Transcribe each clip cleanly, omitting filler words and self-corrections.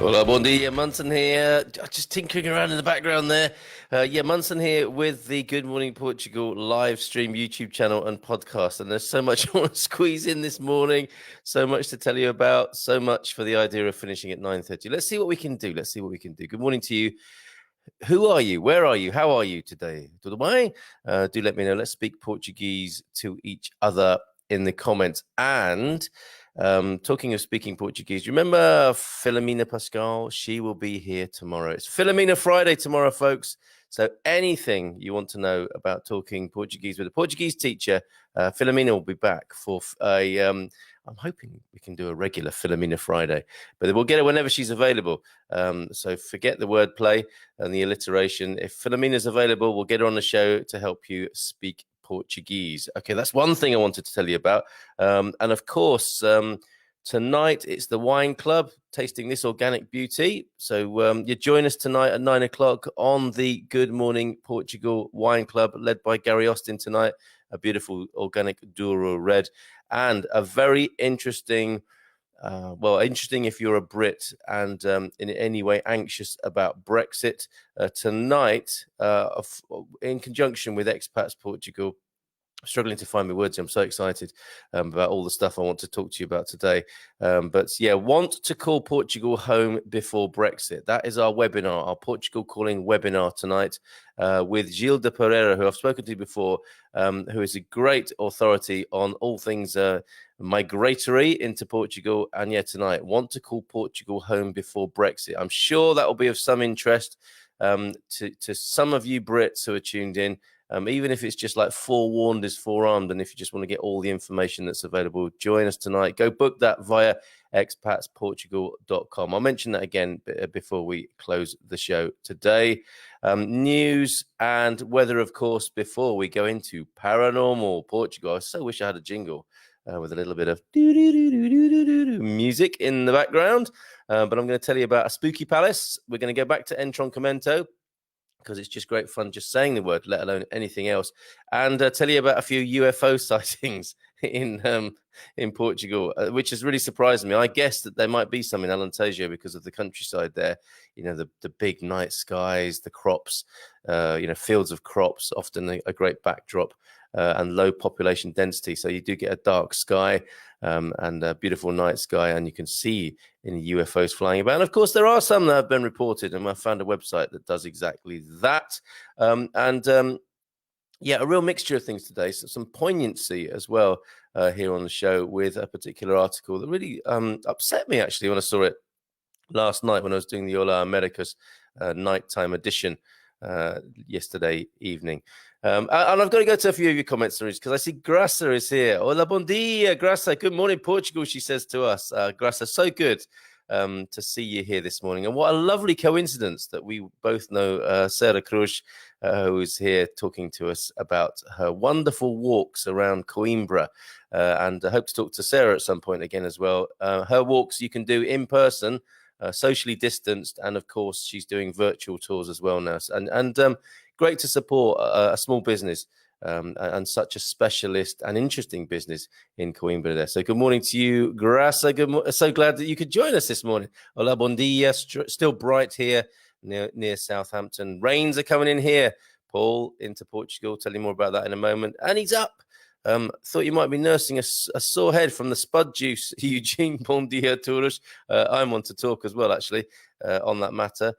Hola, bon dia, Munson here. Just tinkering around in the background there. Munson here with the Good Morning Portugal live stream YouTube channel and podcast. And there's so much I want to squeeze in this morning, so much to tell you about, so much for the idea of finishing at 9:30. Let's see what we can do. Good morning to you. Who are you? Where are you? How are you today? Tudo bem? Do let me know. Let's speak Portuguese to each other in the comments. And talking of speaking Portuguese, remember Filomena Pascal? She will be here tomorrow. It's Filomena Friday tomorrow, folks. So anything you want to know about talking Portuguese with a Portuguese teacher, Filomena will be back for I'm hoping we can do a regular Filomena Friday, but we'll get her whenever she's available. So forget the wordplay and the alliteration. If Filomena's available, we'll get her on the show to help you speak Portuguese. Okay, that's one thing I wanted to tell you about. And of course, tonight it's the wine club tasting this organic beauty. So you join us tonight at 9 o'clock on the Good Morning Portugal Wine Club, led by Gary Austin tonight. A beautiful organic Douro red and a very interesting. Interesting if you're a Brit and in any way anxious about Brexit. Tonight, in conjunction with Expats Portugal, struggling to find my words. I'm so excited about all the stuff I want to talk to you about today. Want to call Portugal home before Brexit. That is our webinar, our Portugal calling webinar tonight with Gil de Pereira, who I've spoken to before, who is a great authority on all things migratory into Portugal. And tonight, want to call Portugal home before Brexit. I'm sure that will be of some interest to some of you Brits who are tuned in. Even if it's just like forewarned is forearmed, and if you just want to get all the information that's available, join us tonight. Go book that via expatsportugal.com. I'll mention that again before we close the show today. News and weather, of course, before we go into Paranormal Portugal. I so wish I had a jingle with a little bit of music in the background, but I'm going to tell you about a spooky palace. We're going to go back to Entroncamento, because it's just great fun just saying the word, let alone anything else. And tell you about a few UFO sightings in Portugal, which has really surprised me. I guessed that there might be some in Alentejo because of the countryside there. You know, the big night skies, the crops, fields of crops, often a great backdrop, and low population density. So you do get a dark sky and a beautiful night sky, and you can see in UFOs flying about. And of course, there are some that have been reported, and I found a website that does exactly that. A real mixture of things today. So some poignancy as well here on the show with a particular article that really upset me, actually, when I saw it last night when I was doing the Hola Americas nighttime edition yesterday evening. And I've got to go to a few of your comments, because I see Graça is here. Hola, bom dia, Graça. Good morning, Portugal, she says to us. Graça, so good to see you here this morning. And what a lovely coincidence that we both know Sarah Cruz, who is here talking to us about her wonderful walks around Coimbra. And I hope to talk to Sarah at some point again as well. Her walks you can do in person, socially distanced, and of course she's doing virtual tours as well now. And great to support a small business and such a specialist and interesting business in Coimbra there. So good morning to you, Graça. So glad that you could join us this morning. Hola, bon dia. Still bright here near Southampton. Rains are coming in here. Paul into Portugal. Tell you more about that in a moment. And he's up. Thought you might be nursing a sore head from the spud juice, Eugene. Bon dia, tourists. I'm on to talk as well, actually, on that matter.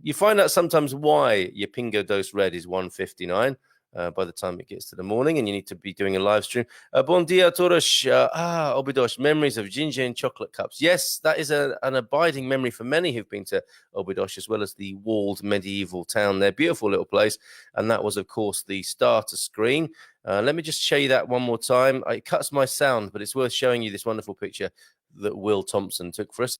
You find out sometimes why your Pingo Dose Red is 159 by the time it gets to the morning, and you need to be doing a live stream. Bon dia, todos. Óbidos, memories of ginger and chocolate cups. Yes, that is an abiding memory for many who've been to Óbidos, as well as the walled medieval town there. Beautiful little place. And that was, of course, the starter screen. Let me just show you that one more time. It cuts my sound, but it's worth showing you this wonderful picture that Will Thompson took for us.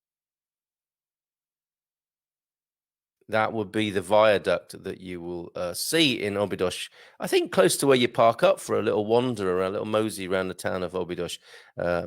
That would be the viaduct that you will see in Óbidos. I think close to where you park up for a little wander, or a little mosey around the town of Óbidos.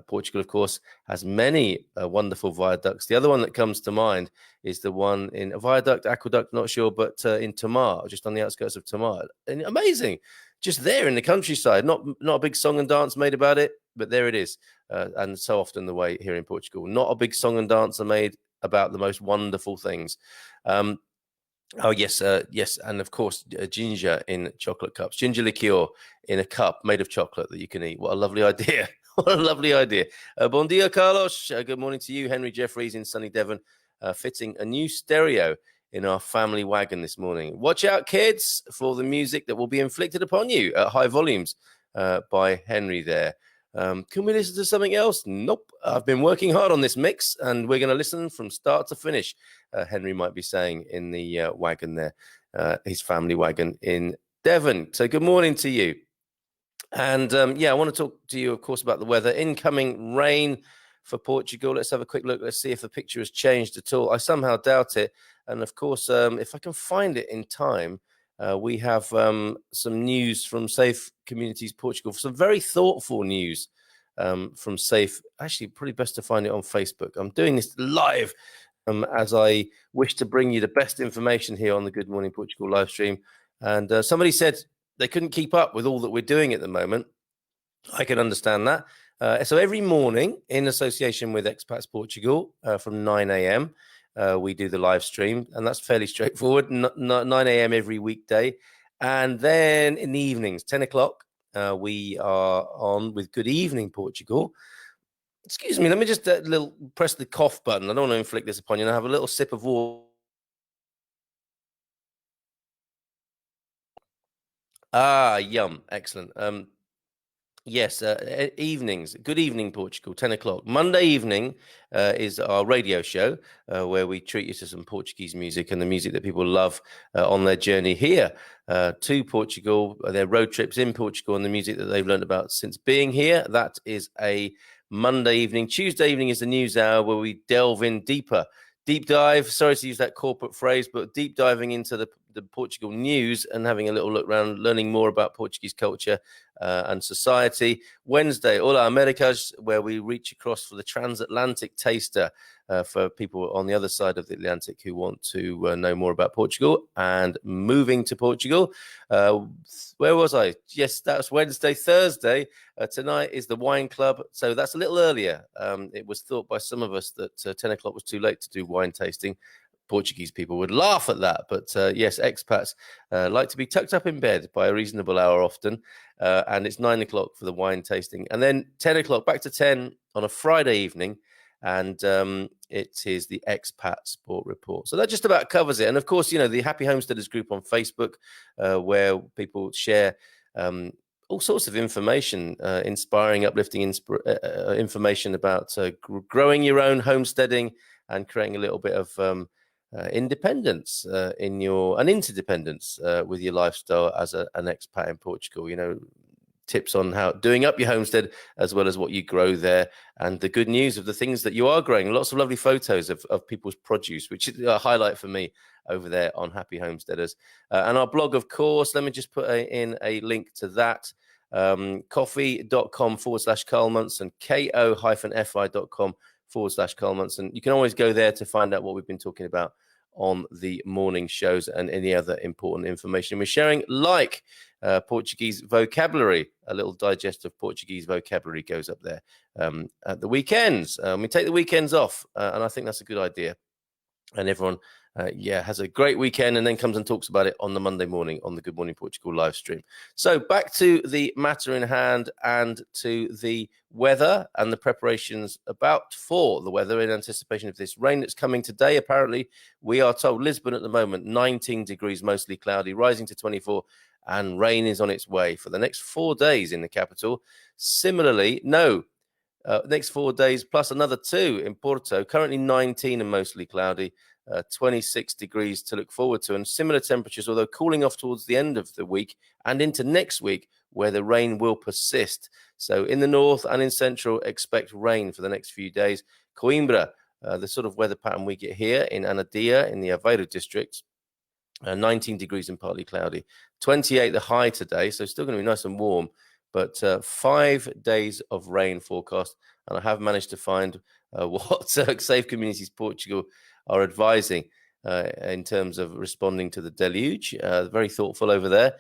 Portugal, of course, has many wonderful viaducts. The other one that comes to mind is the one in a viaduct, aqueduct, not sure, but in Tomar, just on the outskirts of Tomar. And amazing, just there in the countryside. Not a big song and dance made about it, but there it is. And so often the way here in Portugal, not a big song and dance are made about the most wonderful things. Oh, yes, yes. And of course, ginger in chocolate cups, ginger liqueur in a cup made of chocolate that you can eat. What a lovely idea. What a lovely idea. Bon dia, Carlos. Good morning to you, Henry Jeffries in sunny Devon, fitting a new stereo in our family wagon this morning. Watch out, kids, for the music that will be inflicted upon you at high volumes by Henry there. Can we listen to something else? Nope. I've been working hard on this mix, and we're going to listen from start to finish. Henry might be saying in the wagon there, his family wagon in Devon. So good morning to you. And yeah, I want to talk to you, of course, about the weather. Incoming rain for Portugal. Let's have a quick look. Let's see if the picture has changed at all. I somehow doubt it. And of course, if I can find it in time, we have some news from Safe Communities Portugal, some very thoughtful news from Safe. Actually, probably best to find it on Facebook. I'm doing this live as I wish to bring you the best information here on the Good Morning Portugal live stream. And somebody said they couldn't keep up with all that we're doing at the moment. I can understand that. So every morning, in association with Expats Portugal, from 9 a.m., we do the live stream, and that's fairly straightforward. 9 a.m. every weekday. And then in the evenings, 10 o'clock, we are on with Good Evening Portugal. Excuse me, let me just press the cough button. I don't want to inflict this upon you. And I have a little sip of water. Ah, yum. Excellent. Yes, evenings. Good Evening Portugal, 10 o'clock. Monday evening is our radio show where we treat you to some Portuguese music and the music that people love on their journey here to Portugal, their road trips in Portugal, and the music that they've learned about since being here. That is a Monday evening. Tuesday evening is the news hour where we delve in deeper. Deep dive, sorry to use that corporate phrase, but deep diving into the Portugal news and having a little look around, learning more about Portuguese culture and society. Wednesday, Hola Americas, where we reach across for the transatlantic taster for people on the other side of the Atlantic who want to know more about Portugal and moving to Portugal. Where was I? Yes, that's Wednesday. Thursday, tonight is the wine club. So that's a little earlier. It was thought by some of us that 10 o'clock was too late to do wine tasting. Portuguese people would laugh at that. But yes, expats like to be tucked up in bed by a reasonable hour often. And it's 9 o'clock for the wine tasting. And then 10 o'clock, back to 10 on a Friday evening. And it is the Expat Sport Report. So that just about covers it. And of course, you know, the Happy Homesteaders group on Facebook, where people share all sorts of information, inspiring, uplifting information about growing your own homesteading and creating a little bit of independence and interdependence with your lifestyle as an expat in Portugal. You know, tips on how doing up your homestead as well as what you grow there, and the good news of the things that you are growing. Lots of lovely photos of people's produce, which is a highlight for me over there on Happy Homesteaders. And our blog, of course, let me just put in a link to that. Coffee.com/Carl Munson, ko-fi.com/Carl Munson. You can always go there to find out what we've been talking about on the morning shows and any other important information we're sharing, like Portuguese vocabulary. A little digest of Portuguese vocabulary goes up there at the weekends. We take the weekends off, and I think that's a good idea. And everyone, has a great weekend and then comes and talks about it on the Monday morning on the Good Morning Portugal live stream. So back to the matter in hand and to the weather and the preparations for the weather in anticipation of this rain that's coming today. Apparently, we are told Lisbon at the moment, 19 degrees, mostly cloudy, rising to 24, and rain is on its way for the next 4 days in the capital. Similarly, next 4 days plus another 2 in Porto, currently 19 and mostly cloudy, 26 degrees to look forward to, and similar temperatures, although cooling off towards the end of the week and into next week, where the rain will persist. So in the north and in central, expect rain for the next few days. Coimbra, the sort of weather pattern we get here in Anadia in the Aveiro district, 19 degrees and partly cloudy, 28 the high today, so still going to be nice and warm, but 5 days of rain forecast. And I have managed to find what Safe Communities Portugal are advising in terms of responding to the deluge. Very thoughtful over there.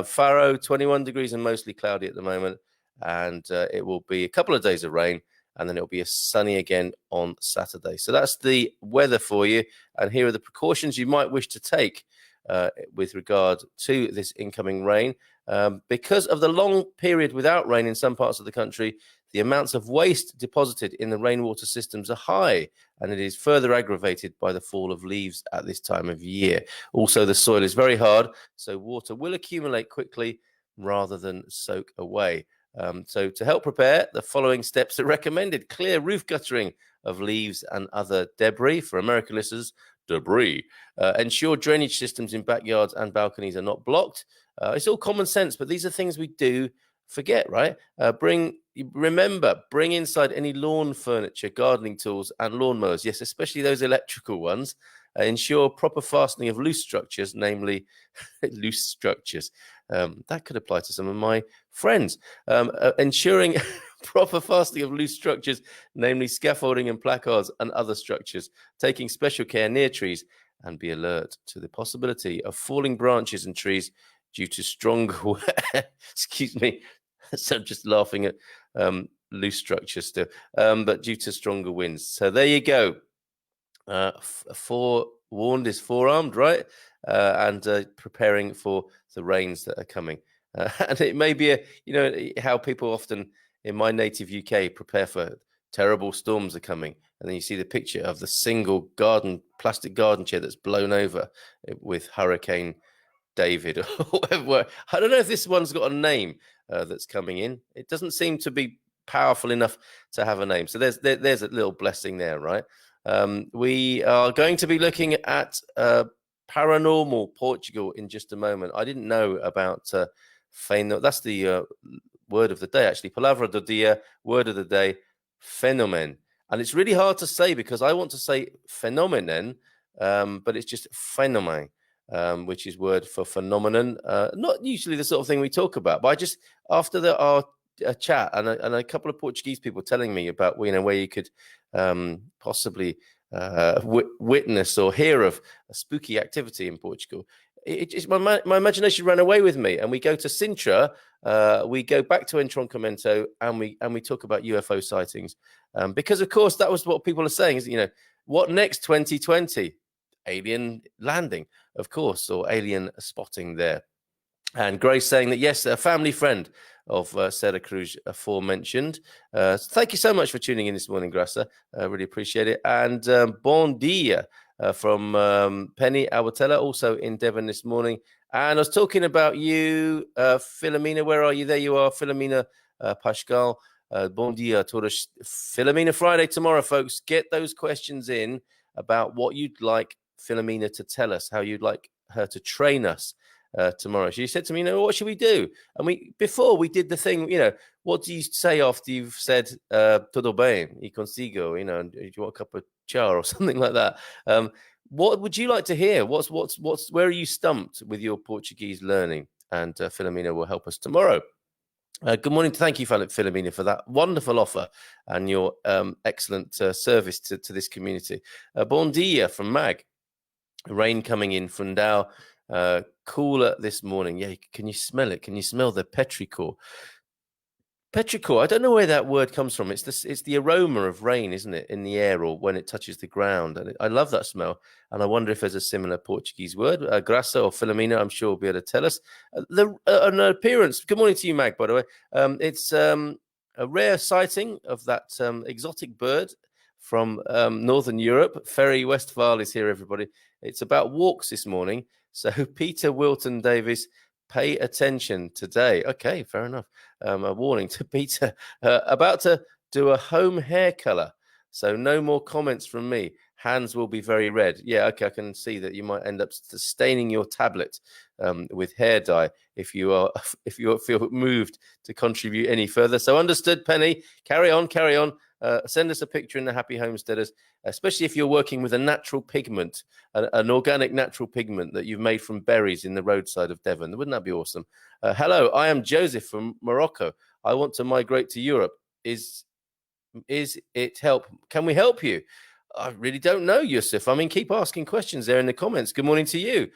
Faro, 21 degrees and mostly cloudy at the moment, and it will be a couple of days of rain and then it'll be sunny again on Saturday. So that's the weather for you, and here are the precautions you might wish to take with regard to this incoming rain. Because of the long period without rain in some parts of the country, the amounts of waste deposited in the rainwater systems are high, and it is further aggravated by the fall of leaves at this time of year. Also, the soil is very hard, so water will accumulate quickly rather than soak away. So to help prepare, the following steps are recommended. Clear roof guttering of leaves and other debris. For American listeners, debris. Ensure drainage systems in backyards and balconies are not blocked. It's all common sense, but these are things we do forget, right? Bring inside any lawn furniture, gardening tools, and lawnmowers. Yes, especially those electrical ones. Ensure proper fastening of loose structures, namely loose structures. That could apply to some of my friends. Ensuring proper fastening of loose structures, namely scaffolding and placards and other structures. Taking special care near trees, and be alert to the possibility of falling branches and trees due to strong, excuse me, so I'm just laughing at loose structures still, but due to stronger winds. So there you go. Forewarned is forearmed, right? And preparing for the rains that are coming. And it may be how people often in my native UK prepare for terrible storms are coming, and then you see the picture of the single plastic garden chair that's blown over with Hurricane David or whatever. I don't know if this one's got a name that's coming in. It doesn't seem to be powerful enough to have a name. So there's a little blessing there, right? We are going to be looking at Paranormal Portugal in just a moment. I didn't know about Fenomeno. That's the word of the day, actually. Palavra do dia, word of the day, Fenomeno. And it's really hard to say because I want to say phenomenon, but it's just Fenomeno. Which is word for phenomenon. Not usually the sort of thing we talk about, but I just, after our chat and a couple of Portuguese people telling me about, where you could possibly witness or hear of a spooky activity in Portugal, my imagination ran away with me, and we go to Sintra, we go back to Entroncamento, and we talk about UFO sightings, because of course that was what people are saying, is what next 2020? Alien landing, of course, or alien spotting there. And Grace saying that, yes, a family friend of Sarah Cruz aforementioned. Thank you so much for tuning in this morning, Grassa. I really appreciate it. And bon dia from Penny Albertella, also in Devon this morning. And I was talking about you, Filomena. Where are you? There you are, Filomena Pascal. Bon dia, todos. Filomena Friday tomorrow, folks. Get those questions in about what you'd like Filomena to tell us, how you'd like her to train us tomorrow. She said to me, what should we do? And before we did the thing, what do you say after you've said todo bem, y consigo, do you want a cup of chá or something like that? What would you like to hear? Where are you stumped with your Portuguese learning? And Filomena will help us tomorrow. Good morning. Thank you, Filomena, for that wonderful offer and your excellent service to this community. Bon dia from Mag. Rain coming in from Dow. Cooler this morning. Yeah, can you smell it? Can you smell the petrichor? Petrichor, I don't know where that word comes from. It's the aroma of rain, isn't it, in the air or when it touches the ground. And I love that smell. And I wonder if there's a similar Portuguese word. Grassa or Filomena, I'm sure will be able to tell us. An appearance. Good morning to you, Mag, by the way. It's a rare sighting of that exotic bird from Northern Europe. Ferry Westphal is here, everybody. It's about walks this morning. So Peter Wilton Davis, pay attention today. Okay, fair enough. A warning to Peter. About to do a home hair color. So no more comments from me. Hands will be very red. Yeah, okay, I can see that you might end up staining your tablet with hair dye if you feel moved to contribute any further. So understood, Penny. Carry on. Send us a picture in the Happy Homesteaders, especially if you're working with a natural pigment, an organic natural pigment that you've made from berries in the roadside of Devon. Wouldn't that be awesome? Hello, I am Joseph from Morocco. I want to migrate to Europe. Is it help? Can we help you? I really don't know, Yusuf. I mean, keep asking questions there in the comments. Good morning to you.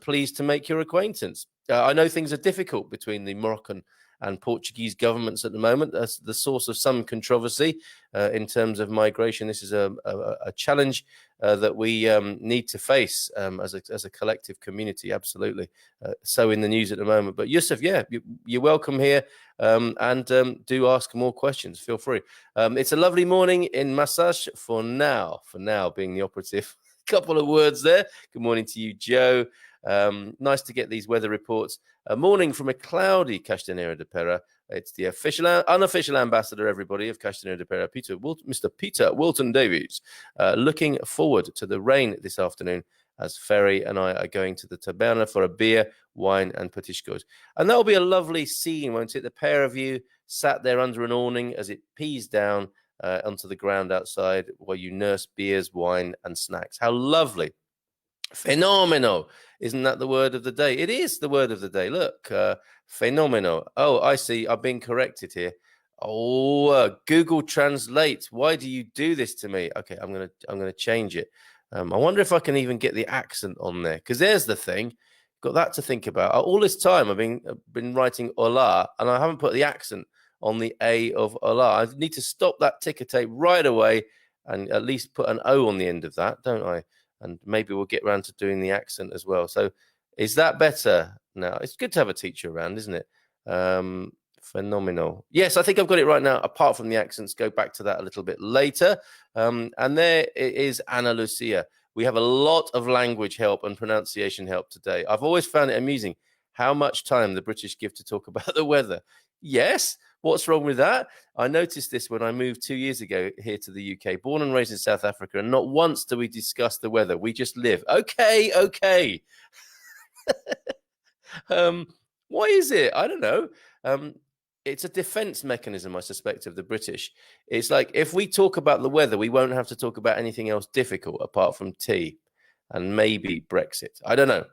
Pleased to make your acquaintance. I know things are difficult between the Moroccan and Portuguese governments at the moment. That's the source of some controversy in terms of migration. This is a challenge that we need to face as a collective community. Absolutely. So in the news at the moment. But Yusuf, yeah, you're welcome here, and do ask more questions. Feel free. It's a lovely morning in Massage for now. For now, being the operative. Couple of words there. Good morning to you, Joe. Nice to get these weather reports. A morning from a cloudy Castanheira de Pera. It's the unofficial ambassador, everybody, of Castanheira de Pera, Mr. Peter Wilton Davies. Looking forward to the rain this afternoon as Ferry and I are going to the taberna for a beer, wine, and petiscos. And that'll be a lovely scene, won't it? The pair of you sat there under an awning as it pees down onto the ground outside while you nurse beers, wine, and snacks. How lovely. Fenomeno. Isn't that the word of the day? It is the word of the day. Look, fenomeno. Oh, I see. I've been corrected here. Oh, Google Translate. Why do you do this to me? Okay, I'm gonna change it. I wonder if I can even get the accent on there, because there's the thing. Got that to think about. All this time I've been writing hola, and I haven't put the accent on the A of hola. I need to stop that ticker tape right away and at least put an O on the end of that, don't I? And maybe we'll get around to doing the accent as well. So is that better? No, it's good to have a teacher around, isn't it? Phenomenal. Yes, I think I've got it right now. Apart from the accents, go back to that a little bit later. And there is Ana Lucia. We have a lot of language help and pronunciation help today. I've always found it amusing how much time the British give to talk about the weather. Yes, what's wrong with that? I noticed this when I moved 2 years ago here to the UK, born and raised in South Africa, and not once do we discuss the weather. We just live. Okay. Why is it? I don't know. It's a defense mechanism, I suspect, of the British. It's like, if we talk about the weather, we won't have to talk about anything else difficult apart from tea and maybe Brexit. I don't know.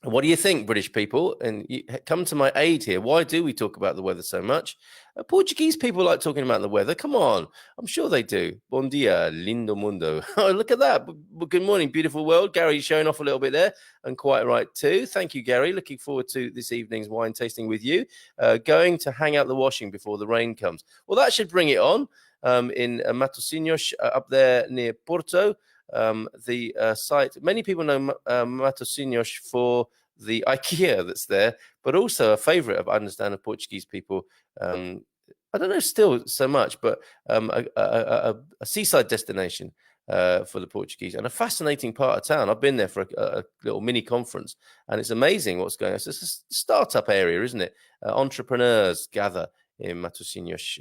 What do you think, British people? And you come to my aid here. Why do we talk about the weather so much? Portuguese people like talking about the weather. Come on. I'm sure they do. Bom dia, lindo mundo. Oh, look at that. Good morning, beautiful world. Gary showing off a little bit there, and quite right too. Thank you, Gary. Looking forward to this evening's wine tasting with you. Going to hang out the washing before the rain comes. Well, that should bring it on in Matosinhos up there near Porto. The site, many people know Matosinhos for the IKEA that's there, but also a favorite of, I understand, of Portuguese people. I don't know still so much, but a seaside destination for the Portuguese, and a fascinating part of town. I've been there for a little mini conference, and it's amazing what's going on. It's a startup area, isn't it? Entrepreneurs gather in Matosinhos,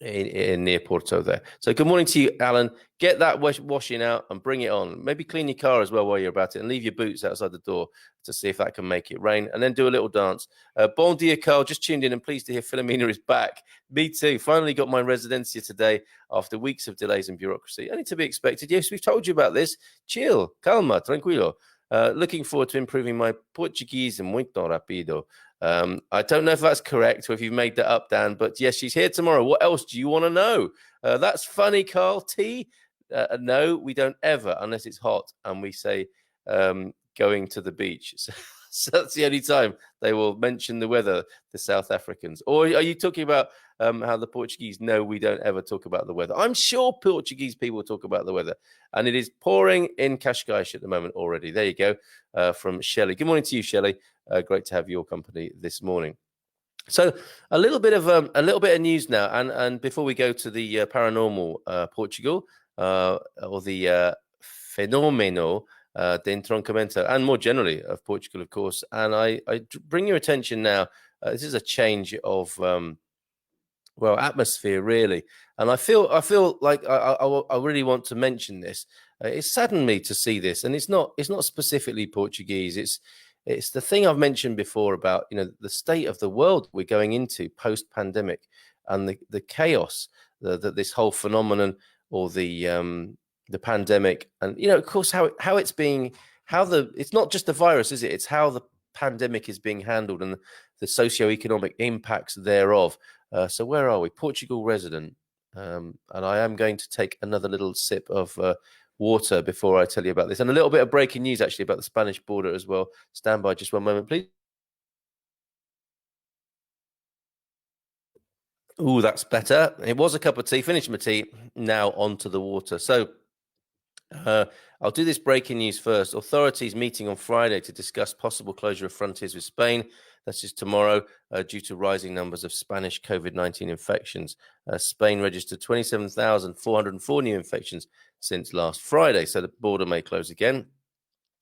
in near Porto there. So good morning to you, Alan. Get that washing out and bring it on. Maybe clean your car as well while you're about it, and leave your boots outside the door to see if that can make it rain, and then do a little dance. Bon dia, Carl. Just tuned in and pleased to hear Fenomeno is back. Me too. Finally got my residencia today after weeks of delays and bureaucracy. Only to be expected. Yes, we've told you about this. Chill, calma, tranquilo. Looking forward to improving my Portuguese muito rapido. I don't know if that's correct or if you've made that up, Dan, but yes, she's here tomorrow. What else do you want to know? That's funny, Carl. Tea? No, we don't ever, unless it's hot, and we say going to the beach. So that's the only time they will mention the weather, the South Africans. Or are you talking about how the Portuguese? No, we don't ever talk about the weather. I'm sure Portuguese people talk about the weather, and it is pouring in Cascais at the moment already. There you go, from Shelley. Good morning to you, Shelley. Great to have your company this morning. So a little bit of news now, and before we go to the Paranormal Portugal or the Fenomeno de Entroncamento, and more generally of Portugal, of course. And I bring your attention now. This is a change of atmosphere, really, and I feel like I really want to mention this. It saddened me to see this, and it's not specifically Portuguese. It's the thing I've mentioned before about the state of the world we're going into post-pandemic, and the chaos that this whole phenomenon, or the pandemic, and of course how it's being, it's not just the virus, is it? It's how the pandemic is being handled and the socio-economic impacts thereof. So where are we? Portugal resident, and I am going to take another little sip of water before I tell you about this, and a little bit of breaking news actually about the Spanish border as well. Stand by just one moment, please. Oh, that's better. It was a cup of tea. Finished my tea. Now onto the water. So I'll do this breaking news first. Authorities meeting on Friday to discuss possible closure of frontiers with Spain. That's just tomorrow, due to rising numbers of Spanish COVID-19 infections. Spain registered 27,404 new infections since last Friday, so the border may close again.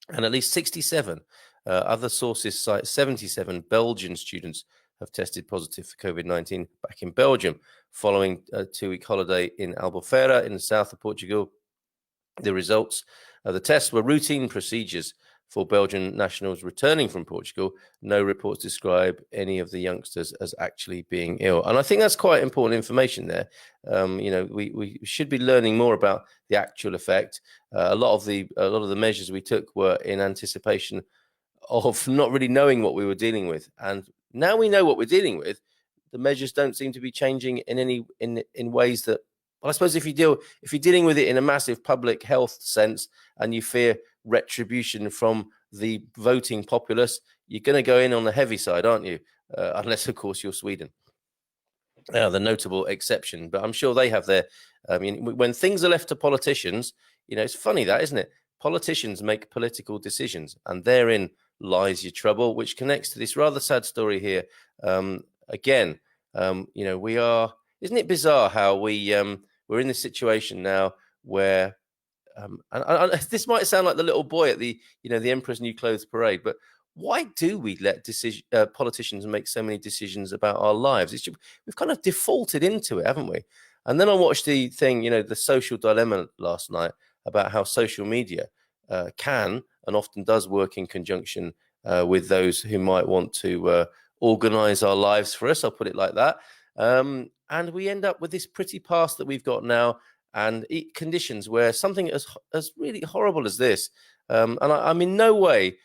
And at least 67 other sources cite 77 Belgian students have tested positive for COVID-19 back in Belgium following a 2-week holiday in Albufeira in the south of Portugal. The results of the tests were routine procedures for Belgian nationals returning from Portugal. No reports describe any of the youngsters as actually being ill. And I think that's quite important information there. We should be learning more about the actual effect. A lot of the measures we took were in anticipation of not really knowing what we were dealing with. And now we know what we're dealing with. The measures don't seem to be changing in ways that, well, I suppose if you're dealing with it in a massive public health sense and you fear retribution from the voting populace, you're going to go in on the heavy side, aren't you? Unless, of course, you're Sweden. The notable exception, but I'm sure they have their. I mean, when things are left to politicians, it's funny that, isn't it? Politicians make political decisions, and therein lies your trouble, which connects to this rather sad story here. Again, we are. Isn't it bizarre how we're in this situation now where, and this might sound like the little boy at the Emperor's New Clothes parade, but why do we let politicians make so many decisions about our lives? We've kind of defaulted into it, haven't we? And then I watched the thing, the social dilemma last night about how social media can and often does work in conjunction with those who might want to organize our lives for us. I'll put it like that. And we end up with this pretty past that we've got now, and conditions where something as really horrible as this, and I'm in no way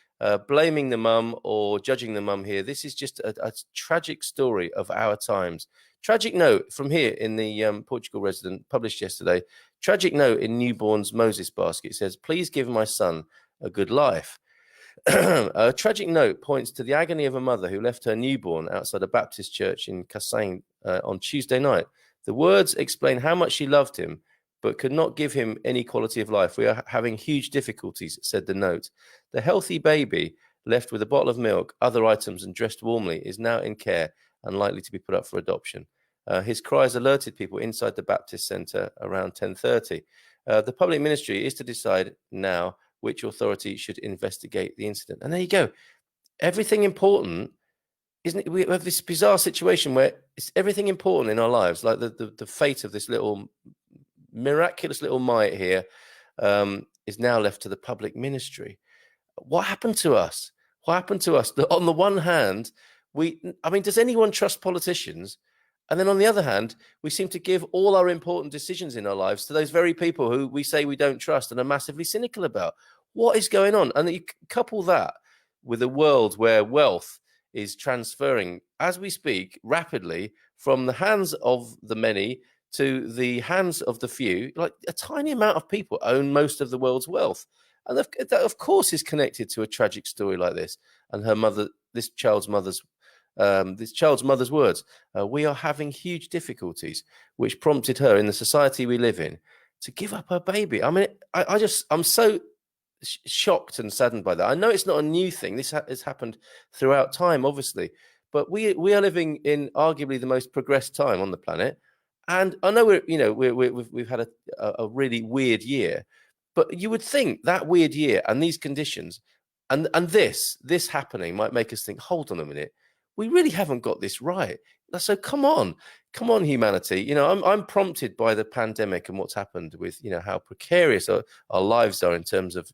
blaming the mum or judging the mum here. This is just a tragic story of our times. Tragic note from here in the Portugal Resident, published yesterday. Tragic note in newborn's Moses basket. It says, "Please give my son a good life." A tragic note points to the agony of a mother who left her newborn outside a Baptist church in Cassagne on Tuesday night. The words explain how much she loved him, but could not give him any quality of life. "We are having huge difficulties," said the note. "The healthy baby, left with a bottle of milk, other items, and dressed warmly, is now in care and likely to be put up for adoption." His cries alerted people inside the Baptist Centre around 10:30. The public ministry is to decide now which authority should investigate the incident. And there you go. Everything important, isn't it? We have this bizarre situation where it's everything important in our lives, like the fate of this little miraculous little mite here, is now left to the public ministry. What happened to us? What happened to us? On the one hand, does anyone trust politicians? And then on the other hand, we seem to give all our important decisions in our lives to those very people who we say we don't trust and are massively cynical about. What is going on? And you couple that with a world where wealth is transferring, as we speak, rapidly from the hands of the many to the hands of the few. Like a tiny amount of people own most of the world's wealth. And that, of course, is connected to a tragic story like this and her mother, this child's mother's words. "We are having huge difficulties," which prompted her, in the society we live in, to give up her baby. I mean, I'm so shocked and saddened by that. I know it's not a new thing. This has happened throughout time, obviously, but we are living in arguably the most progressed time on the planet. And I know we've had a really weird year, but you would think that weird year and these conditions and this happening might make us think, hold on a minute, we really haven't got this right. So come on, humanity. I'm prompted by the pandemic and what's happened with, how precarious our lives are in terms of,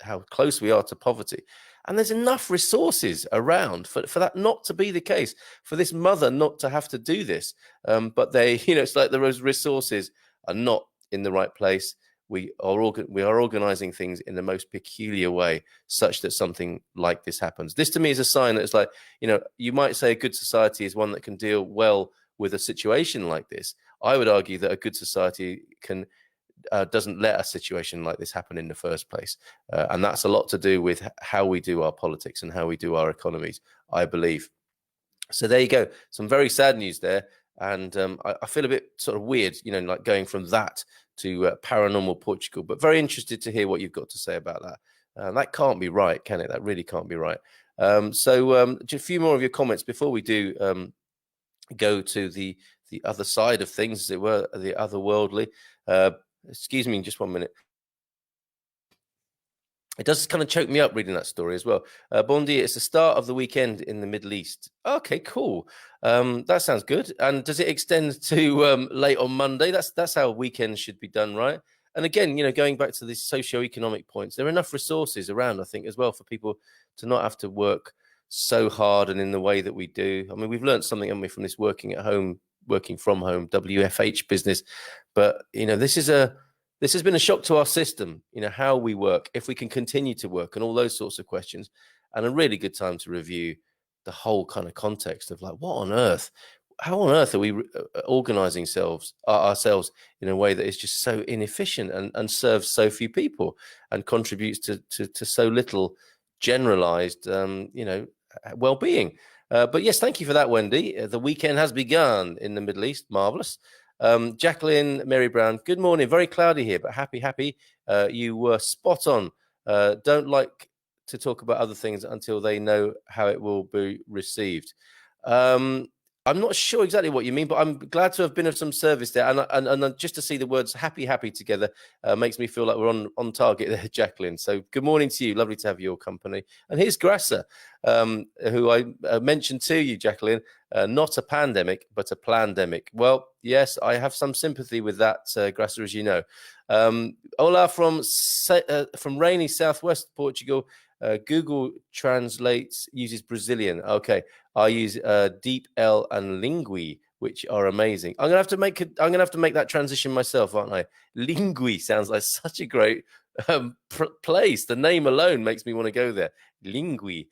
how close we are to poverty. And there's enough resources around for that not to be the case, for this mother not to have to do this. But they, it's like those resources are not in the right place. We are organizing things in the most peculiar way, such that something like this happens. This to me is a sign that it's like, you might say a good society is one that can deal well with a situation like this. I would argue that a good society doesn't let a situation like this happen in the first place. And that's a lot to do with how we do our politics and how we do our economies, I believe. So there you go. Some very sad news there. And I feel a bit sort of weird, like going from that to Paranormal Portugal, but very interested to hear what you've got to say about that. That can't be right, can it? That really can't be right. So just a few more of your comments before we do go to the other side of things, as it were, the otherworldly. Excuse me, just 1 minute. It does kind of choke me up reading that story as well. Bon dia, it's the start of the weekend in the Middle East. Okay, cool. That sounds good. And does it extend to late on Monday? That's how weekends should be done, right? And again, going back to these socio-economic points, there are enough resources around, I think, as well, for people to not have to work so hard and in the way that we do. I mean, we've learned something, haven't we, from this working from home, WFH business. But, this has been a shock to our system, how we work, if we can continue to work, and all those sorts of questions, and a really good time to review the whole kind of context of like, how on earth are we organizing ourselves in a way that is just so inefficient and serves so few people and contributes to so little generalized, well-being. But yes, thank you for that, Wendy. The weekend has begun in the Middle East. Marvelous. Jacqueline, Mary Brown, good morning. Very cloudy here, but happy. You were spot on. Don't like to talk about other things until they know how it will be received. I'm not sure exactly what you mean, but I'm glad to have been of some service there. And just to see the words happy together makes me feel like we're on target there, Jacqueline. So good morning to you. Lovely to have your company. And here's Grassa, who I mentioned to you, Jacqueline. Not a pandemic, but a plandemic. Well, yes, I have some sympathy with that, Grassa, as you know. Ola from rainy southwest Portugal. Google uses Brazilian. Okay, I use Deep L and Lingui, which are amazing. I'm gonna have to make that transition myself, aren't I? Lingui sounds like such a great place. The name alone makes me want to go there. Lingui.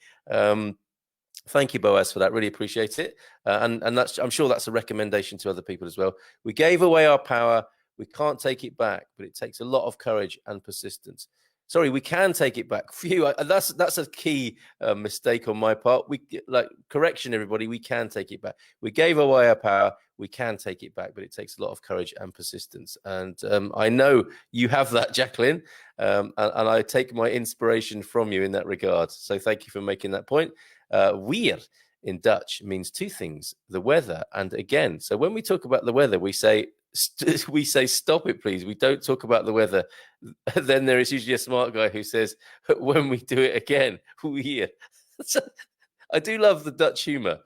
Thank you, Boaz, for that. Really appreciate it. And I'm sure that's a recommendation to other people as well. We gave away our power. We can't take it back, but it takes a lot of courage and persistence. Sorry, we can take it back. Phew, that's a key mistake on my part. Correction, everybody. We can take it back. We gave away our power. We can take it back, but it takes a lot of courage and persistence. And I know you have that, Jacqueline. And I take my inspiration from you in that regard. So thank you for making that point. Weer in Dutch means two things: the weather and again. So when we talk about the weather, we say stop it, please. We don't talk about the weather. Then there is usually a smart guy who says, when we do it again, weer. I do love the Dutch humor.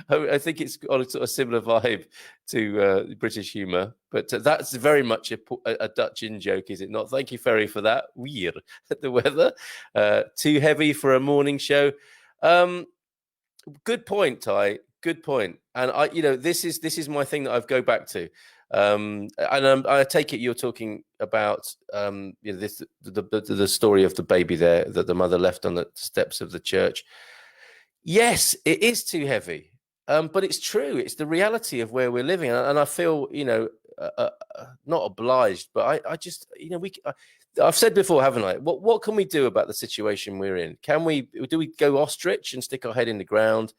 I think it's got a sort of similar vibe to British humor, but that's very much a Dutch in joke, is it not? Thank you, Ferry, for that. Weer, the weather. Too heavy for a morning show. Good point, Ty. Good point. And this is my thing that I go back to. And I take it you're talking about the story of the baby there that the mother left on the steps of the church. Yes, it is too heavy, but it's true. It's the reality of where we're living, and I feel not obliged, but I just I've said before, haven't I? What can we do about the situation we're in? Do we go ostrich and stick our head in the ground,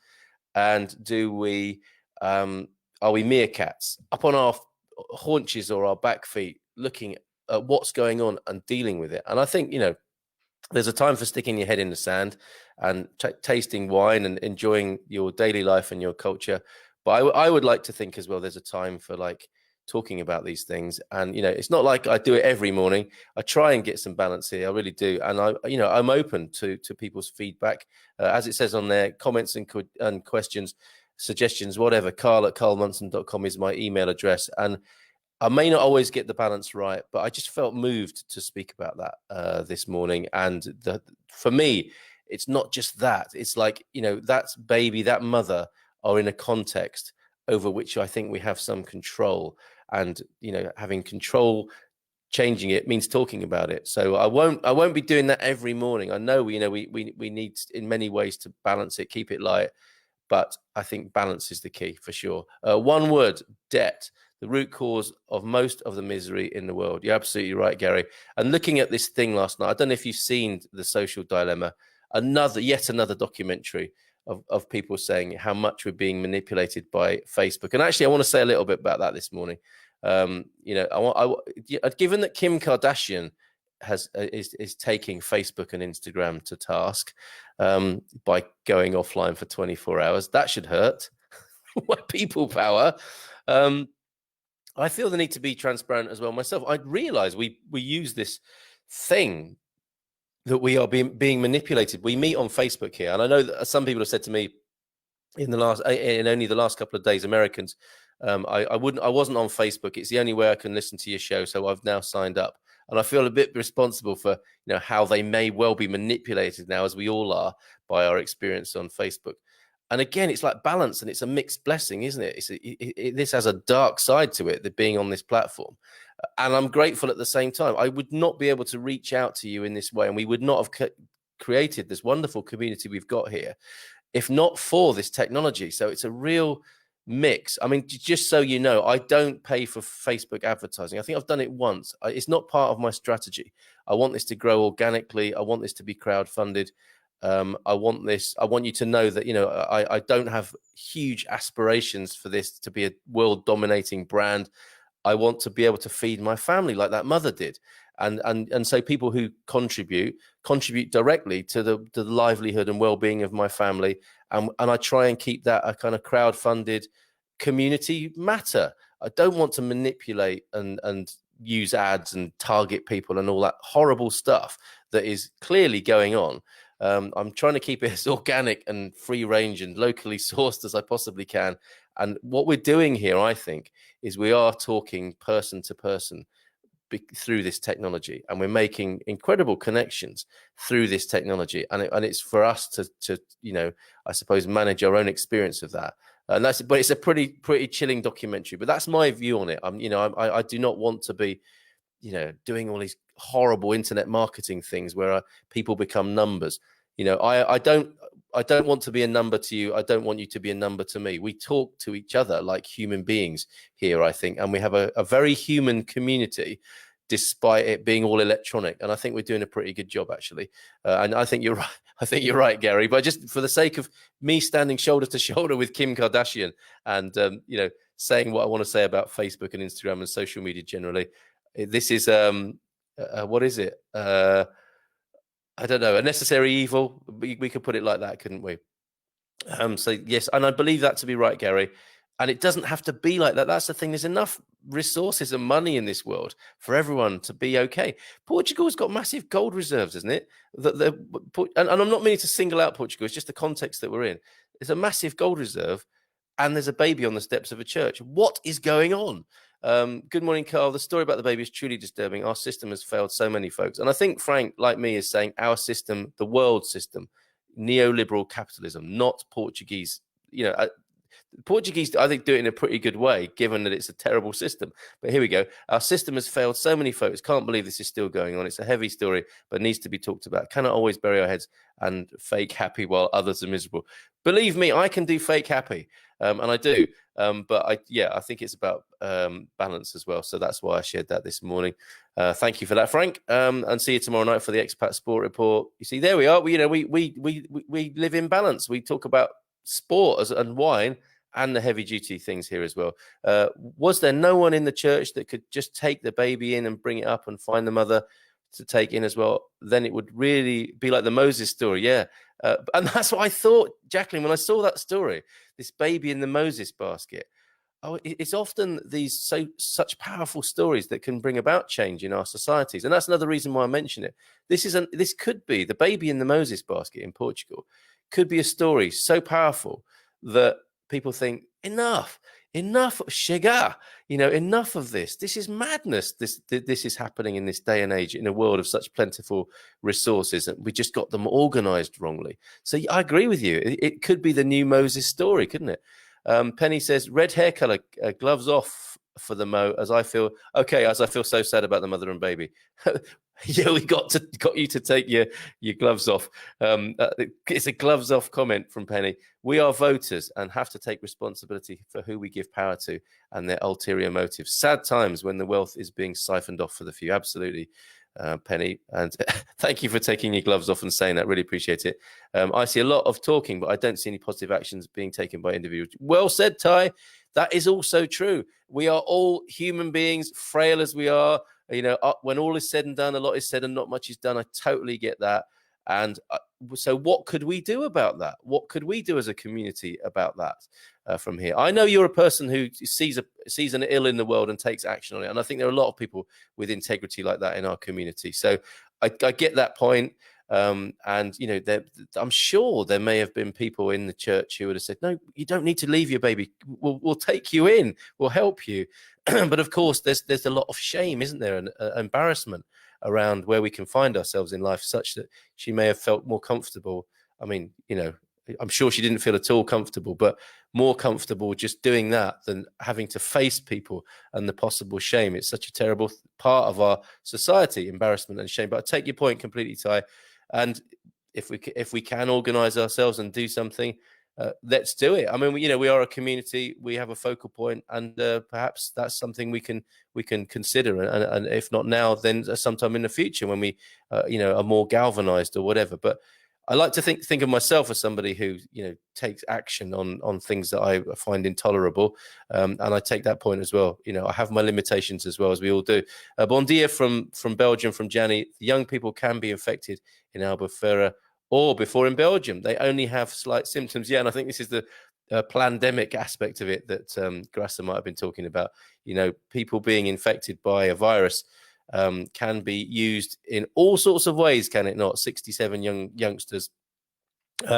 and are we meerkats up on our haunches or our back feet, looking at what's going on and dealing with it? And I think there's a time for sticking your head in the sand and tasting wine and enjoying your daily life and your culture. But I would like to think as well, there's a time for talking about these things. And, it's not like I do it every morning. I try and get some balance here. I really do. And I'm open to people's feedback. As it says on there, comments and questions, suggestions, whatever. Carl@carlmunson.com is my email address. And I may not always get the balance right, but I just felt moved to speak about that this morning. And for me, it's not just that. It's like, that baby, that mother are in a context over which I think we have some control. And, having control, changing it means talking about it. So I won't be doing that every morning. I know, we need in many ways to balance it, keep it light. But I think balance is the key for sure. One word: debt. The root cause of most of the misery in the world. You're absolutely right, Gary. And looking at this thing last night, I don't know if you've seen The Social Dilemma, yet another documentary of people saying how much we're being manipulated by Facebook. And actually, I want to say a little bit about that this morning. Given that Kim Kardashian is taking Facebook and Instagram to task by going offline for 24 hours, that should hurt. People power. I feel the need to be transparent as well myself. I realize we use this thing that we are being manipulated. We meet on Facebook here, and I know that some people have said to me in only the last couple of days, Americans, I wasn't on Facebook. It's the only way I can listen to your show, so I've now signed up, and I feel a bit responsible for how they may well be manipulated now, as we all are, by our experience on Facebook. And again, it's like balance, and it's a mixed blessing, isn't it? This has a dark side to it, the being on this platform. And I'm grateful at the same time. I would not be able to reach out to you in this way, and we would not have created this wonderful community we've got here if not for this technology. So it's a real mix. I mean, just so you know, I don't pay for Facebook advertising. I think I've done it once. It's not part of my strategy. I want this to grow organically. I want this to be crowdfunded. I want you to know that, I don't have huge aspirations for this to be a world dominating brand. I want to be able to feed my family like that mother did. And so people who contribute directly to the livelihood and well-being of my family. And I try and keep that a kind of crowd-funded community matter. I don't want to manipulate and use ads and target people and all that horrible stuff that is clearly going on. I'm trying to keep it as organic and free range and locally sourced as I possibly can. And what we're doing here, I think, is we are talking person to person through this technology, and we're making incredible connections through this technology. And it's for us to I suppose, manage our own experience of that. But it's a pretty chilling documentary. But that's my view on it. I do not want to be doing all these horrible internet marketing things where people become numbers. I don't want to be a number to you. I don't want you to be a number to me. We talk to each other like human beings here, I think, and we have a very human community, despite it being all electronic. And I think we're doing a pretty good job, actually. And I think you're right. I think you're right, Gary. But just for the sake of me standing shoulder to shoulder with Kim Kardashian and saying what I want to say about Facebook and Instagram and social media generally, this is what is it? I don't know, a necessary evil. We could put it like that, couldn't we? So yes, and I believe that to be right, Gary. And it doesn't have to be like that. That's the thing. There's enough resources and money in this world for everyone to be okay. Portugal's got massive gold reserves, isn't it? And I'm not meaning to single out Portugal. It's just the context that we're in. There's a massive gold reserve, and there's a baby on the steps of a church. What is going on? Good morning, Carl. The story about the baby is truly disturbing. Our system has failed so many folks. And I think Frank, like me, is saying our system, the world system, neoliberal capitalism, not Portuguese. Portuguese, I think, do it in a pretty good way, given that it's a terrible system. But here we go. Our system has failed so many folks. Can't believe this is still going on. It's a heavy story, but needs to be talked about. Cannot always bury our heads and fake happy while others are miserable. Believe me, I can do fake happy, and I do. But I think it's about balance as well. So that's why I shared that this morning. Thank you for that, Frank. And see you tomorrow night for the Expat Sport Report. You see, there we are. We live in balance. We talk about sport and wine and the heavy duty things here as well. Was there no one in the church that could just take the baby in and bring it up and find the mother to take in as well? Then it would really be like the Moses story. Yeah. And that's what I thought, Jacqueline, when I saw that story, this baby in the Moses basket. Oh, it's often these such powerful stories that can bring about change in our societies. And that's another reason why I mention it. This could be the baby in the Moses basket in Portugal, could be a story so powerful that people think, enough, chega, enough of this. This is madness. This is happening in this day and age in a world of such plentiful resources, and we just got them organized wrongly. So I agree with you. It could be the new Moses story, couldn't it? Penny says, red hair color, gloves off for the Mo, as I feel so sad about the mother and baby. Yeah, we got you to take your gloves off. It's a gloves off comment from Penny. We are voters and have to take responsibility for who we give power to and their ulterior motives. Sad times when the wealth is being siphoned off for the few. Absolutely. Penny, and thank you for taking your gloves off and saying that. Really appreciate it. I see a lot of talking, but I don't see any positive actions being taken by individuals. Well said, Ty. That is also true. We are all human beings, frail as we are. When all is said and done, a lot is said and not much is done. I totally get that. And so what could we do about that? What could we do as a community about that from here? I know you're a person who sees an ill in the world and takes action on it. And I think there are a lot of people with integrity like that in our community. So I get that point. And, I'm sure there may have been people in the church who would have said, no, you don't need to leave your baby. We'll take you in. We'll help you. But of course, there's a lot of shame, isn't there? And embarrassment around where we can find ourselves in life, such that she may have felt more comfortable. I mean, I'm sure she didn't feel at all comfortable, but more comfortable just doing that than having to face people and the possible shame. It's such a terrible part of our society, embarrassment and shame. But I take your point completely, Ty. And if we can organize ourselves and do something, let's do it. I mean, we are a community. We have a focal point, and perhaps that's something we can consider. And if not now, then sometime in the future when we, are more galvanized or whatever. But I like to think of myself as somebody who, takes action on things that I find intolerable. And I take that point as well. I have my limitations as well, as we all do. Bon dia from Belgium, from Janny. Young people can be infected in Albufeira or before in Belgium. They only have slight symptoms. Yeah, and I think this is the pandemic aspect of it that Grassa might have been talking about. People being infected by a virus can be used in all sorts of ways, can it not? 67 youngsters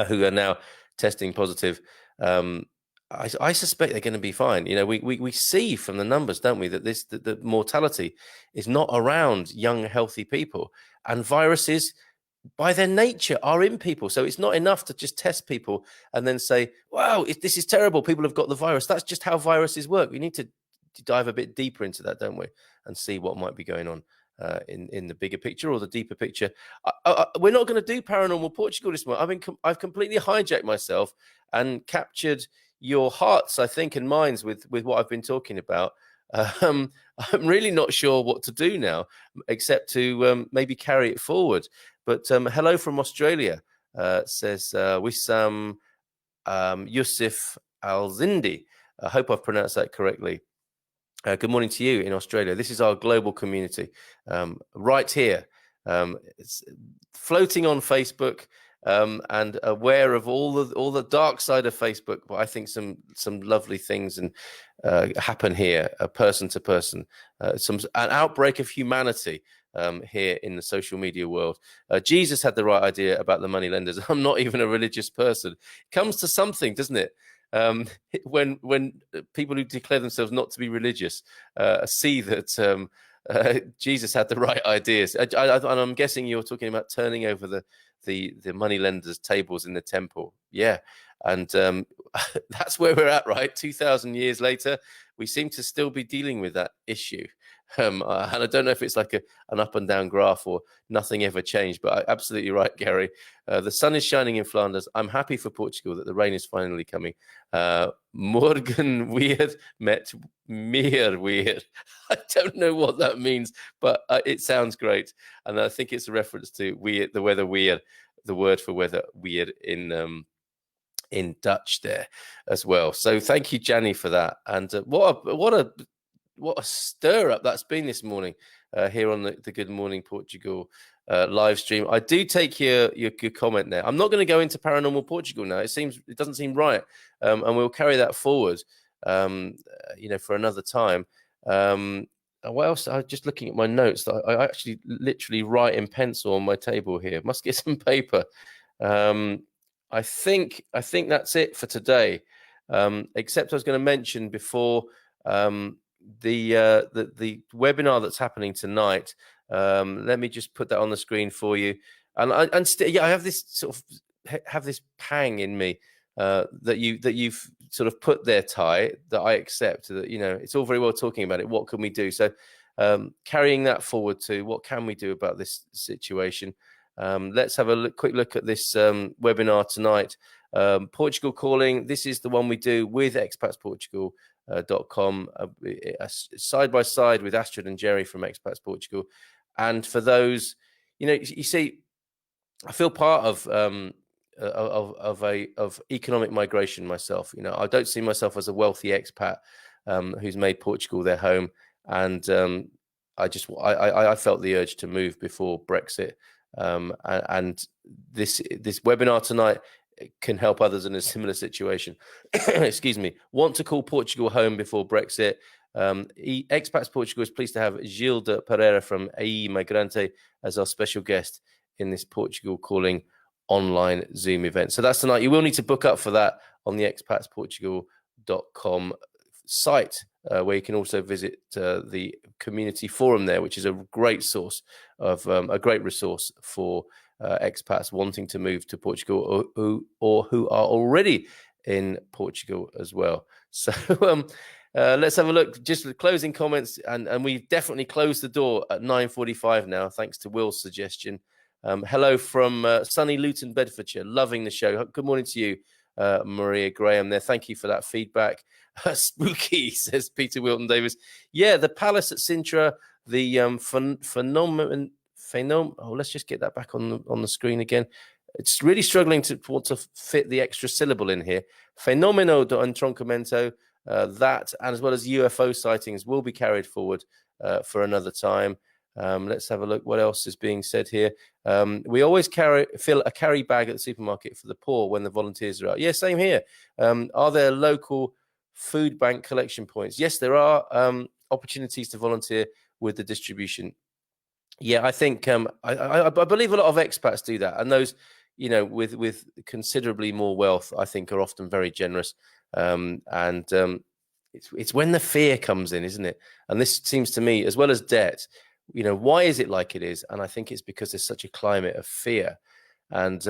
who are now testing positive. I suspect they're going to be fine. We see from the numbers, don't we, that the mortality is not around young, healthy people, and viruses by their nature are in people. So it's not enough to just test people and then say, wow, this is terrible, people have got the virus. That's just how viruses work. We need to dive a bit deeper into that, don't we, and see what might be going on in the bigger picture or the deeper picture. We're not going to do Paranormal Portugal this morning. I've completely hijacked myself and captured your hearts, I think, and minds with what I've been talking about. I'm really not sure what to do now, except to maybe carry it forward. But hello from Australia, says Wissam Yusuf Al-Zindi. I hope I've pronounced that correctly. Good morning to you in Australia. This is our global community right here. It's floating on Facebook and aware of all the dark side of Facebook. But I think some lovely things and happen here, person to person. An outbreak of humanity here in the social media world. Jesus had the right idea about the moneylenders. I'm not even a religious person. It comes to something, doesn't it? When people who declare themselves not to be religious see that Jesus had the right ideas, and I'm guessing you're talking about turning over the moneylenders' tables in the temple. Yeah, and that's where we're at, right? 2,000 years later, we seem to still be dealing with that issue. And I don't know if it's like an up and down graph or nothing ever changed, but absolutely right, Gary. The sun is shining in Flanders. I'm happy for Portugal that the rain is finally coming. Morgen weer met meer weer. I don't know what that means, but it sounds great. And I think it's a reference to weird, the weather weird, the word for weather weird in Dutch there as well. So thank you, Janny, for that. And what a stir up that's been this morning here on the Good Morning Portugal live stream. I do take your comment there. I'm not going to go into Paranormal Portugal now. It doesn't seem right, and we'll carry that forward, for another time. What else? I'm just looking at my notes. I actually literally write in pencil on my table here. Must get some paper. I think that's it for today. Except I was going to mention before. The webinar that's happening tonight. Let me just put that on the screen for you. And I have this pang in me that you've sort of put there, Ty, that I accept. That it's all very well talking about it. What can we do? So carrying that forward to what can we do about this situation? Let's have a quick look at this webinar tonight. Portugal Calling. This is the one we do with Expats Portugal. .com side by side with Astrid and Jerry from Expats Portugal, And for those, you see, I feel part of economic migration myself. I don't see myself as a wealthy expat who's made Portugal their home, and I felt the urge to move before Brexit, and this webinar tonight can help others in a similar situation. Excuse me. Want to call Portugal home before Brexit? Expats Portugal is pleased to have Gilda Pereira from AE Migrante as our special guest in this Portugal Calling online Zoom event. So that's tonight. You will need to book up for that on the expatsportugal.com site, where you can also visit the community forum there, which is a great source of a great resource for expats wanting to move to Portugal or who are already in Portugal as well. So let's have a look. Just the closing comments, and we've definitely closed the door at 9:45 now, thanks to Will's suggestion. Hello from sunny Luton, Bedfordshire. Loving the show. Good morning to you, Maria Graham there. Thank you for that feedback. Spooky, says Peter Wilton Davis. Yeah, the palace at Sintra, the Fenomeno. Oh, let's just get that back on the screen again. It's really struggling to want to fit the extra syllable in here. Fenomeno do entroncamento, that, and as well as UFO sightings, will be carried forward for another time. Let's have a look. What else is being said here? We always fill a carry bag at the supermarket for the poor when the volunteers are out. Yeah, same here. Are there local food bank collection points? Yes, there are opportunities to volunteer with the distribution. Yeah, I think I believe a lot of expats do that, and those with considerably more wealth, I think, are often very generous. It's when the fear comes in, isn't it? And this seems to me, as well as debt, why is it like it is? And I think it's because there's such a climate of fear. And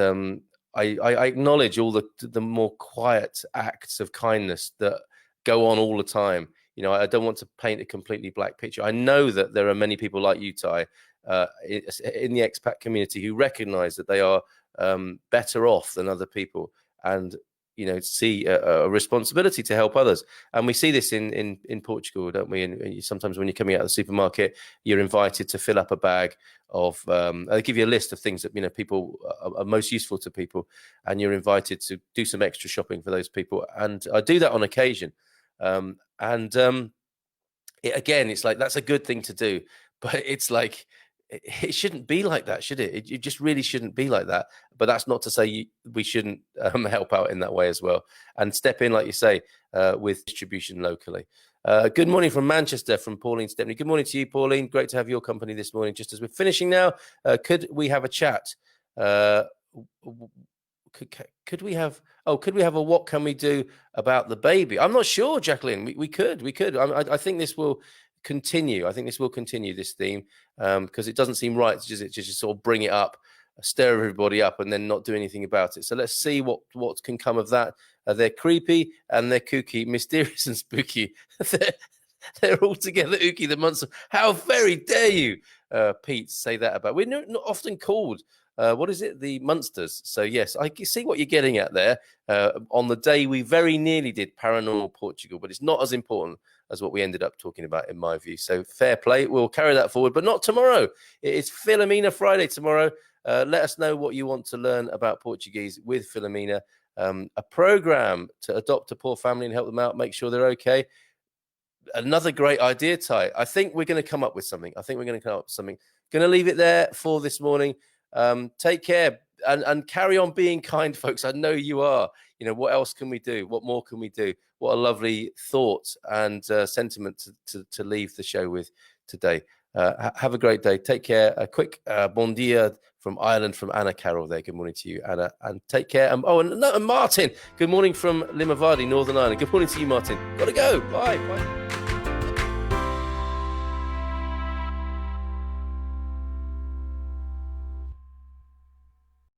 I acknowledge all the more quiet acts of kindness that go on all the time. I don't want to paint a completely black picture. I know that there are many people like you, Ty, in the expat community who recognize that they are better off than other people, and see a responsibility to help others. And we see this in Portugal, don't we? And sometimes when you're coming out of the supermarket, you're invited to fill up a bag of they give you a list of things that people are most useful to people, and you're invited to do some extra shopping for those people. And I do that on occasion. Again, it's like, that's a good thing to do, but it's like, it shouldn't be like that, should it? It just really shouldn't be like that. But that's not to say we shouldn't help out in that way as well, and step in, like you say, with distribution locally. Good morning from Manchester, from Pauline Stepney. Good morning to you, Pauline. Great to have your company this morning. Just as we're finishing now, could we have a chat? Could we have a what can we do about the baby? I'm not sure, Jacqueline. We could. I think this will continue. I think this will continue, this theme, because it doesn't seem right to just sort of bring it up, stir everybody up, and then not do anything about it. So let's see what can come of that. They're creepy and they're kooky, mysterious and spooky. They're all together ooky, the months of... How very dare you, Pete, say that about... We're not often called... what is it? The Munsters. So yes, I see what you're getting at there. On the day we very nearly did Paranormal Portugal, but it's not as important as what we ended up talking about, in my view. So fair play. We'll carry that forward, but not tomorrow. It is Filomena Friday tomorrow. Let us know what you want to learn about Portuguese with Filomena. A program to adopt a poor family and help them out, make sure they're okay. Another great idea, Ty. I think we're going to come up with something. Going to leave it there for this morning. Take care and carry on being kind, folks. I know you are. What else can we do? What more can we do? What a lovely thought and sentiment to leave the show with today. Have a great day. Take care. A quick bon dia from Ireland, from Anna Carroll there. Good morning to you, Anna, and take care. And Martin, good morning from Limavady, Northern Ireland. Good morning to you, Martin. Gotta go. Bye.